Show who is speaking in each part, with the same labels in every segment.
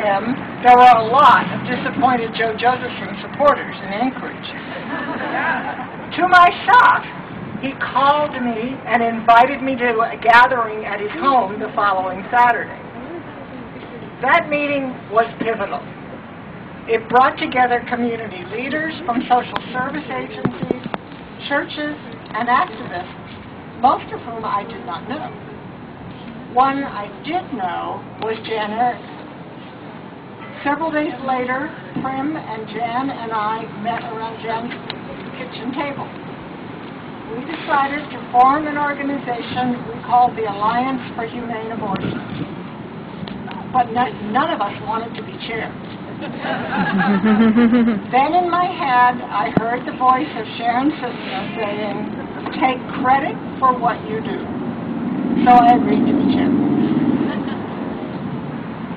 Speaker 1: him, there were a lot of disappointed Joe Josephson supporters in Anchorage. To my shock, he called me and invited me to a gathering at his home the following Saturday. That meeting was pivotal. It brought together community leaders from social service agencies, churches, and activists, most of whom I did not know. One I did know was Jan Erickson. Several days later, Prim and Jan and I met around Jan's kitchen table. We decided to form an organization we called the Alliance for Humane Abortion. But none of us wanted to be chair. Then in my head, I heard the voice of Sharon Sisna saying, "Take credit for what you do." So I agreed to be chair.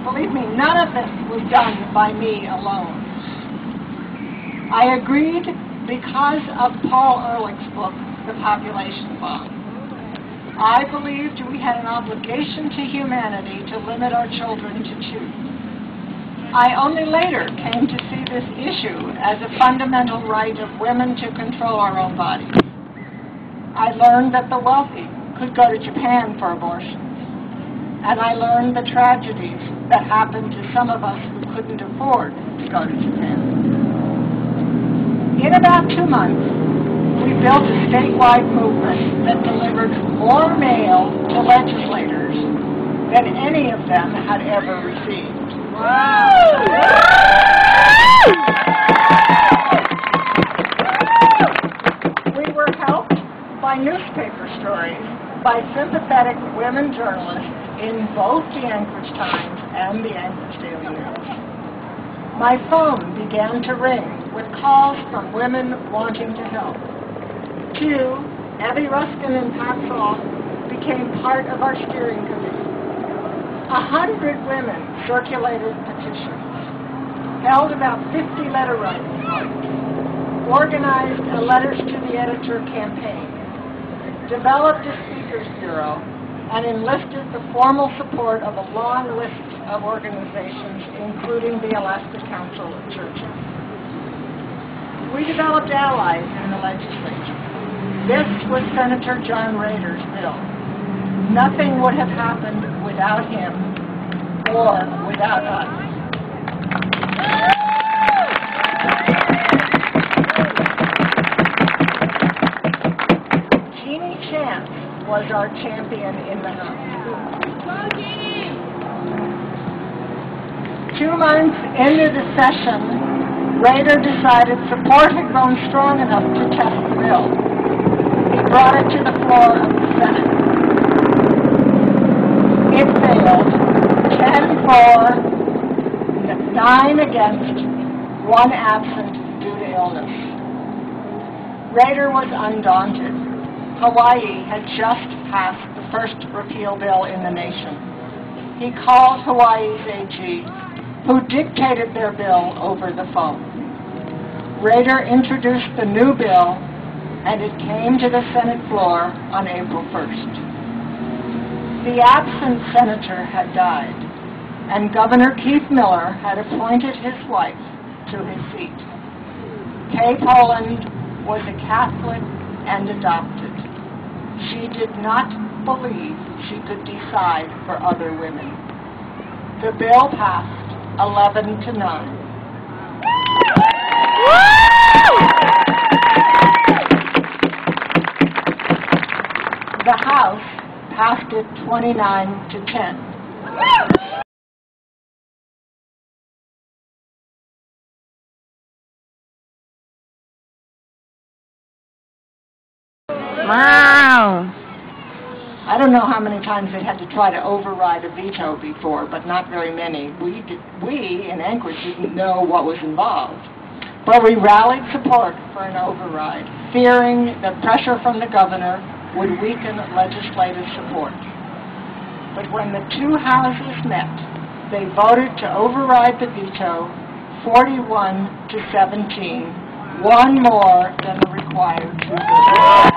Speaker 1: Believe me, none of this was done by me alone. I agreed because of Paul Ehrlich's book, The Population Bomb. I believed we had an obligation to humanity to limit our children to 2. I only later came to see this issue as a fundamental right of women to control our own bodies. I learned that the wealthy could go to Japan for abortions, and I learned the tragedies that happened to some of us who couldn't afford to go to Japan. In about 2 months, we built a statewide movement that delivered more mail to legislators than any of them had ever received. We were helped by newspaper stories by sympathetic women journalists in both the Anchorage Times and the Anchorage Daily News. My phone began to ring with calls from women wanting to help. Abby Ruskin and Pat Saul became part of our steering committee. 100 women circulated petitions, held about 50 letter writing parties, organized a Letters to the Editor campaign, developed a speakers bureau, and enlisted the formal support of a long list of organizations, including the Alaska Council of Churches. We developed allies in the legislature. This was Senator John Rader's bill. Nothing would have happened without him or without us. Jeannie Chance was our champion in the House. 2 months into the session, Rader decided support had grown strong enough to test the bill. He brought it to the floor of the Senate. It failed, 10 for, 9 against, 1 absent due to illness. Rader was undaunted. Hawaii had just passed the first repeal bill in the nation. He called Hawaii's AG, who dictated their bill over the phone. Rader introduced the new bill, and it came to the Senate floor on April 1st. The absent senator had died, and Governor Keith Miller had appointed his wife to his seat. Kay Poland was a Catholic and adopted. She did not believe she could decide for other women. The bill passed 11-9. The House passed it 29-10.
Speaker 2: Wow.
Speaker 1: I don't know how many times they had to try to override a veto before, but not very many. We in Anchorage didn't know what was involved. But we rallied support for an override, fearing that pressure from the governor would weaken legislative support. But when the 2 houses met, they voted to override the veto 41-17, 1 more than the required 2 votes.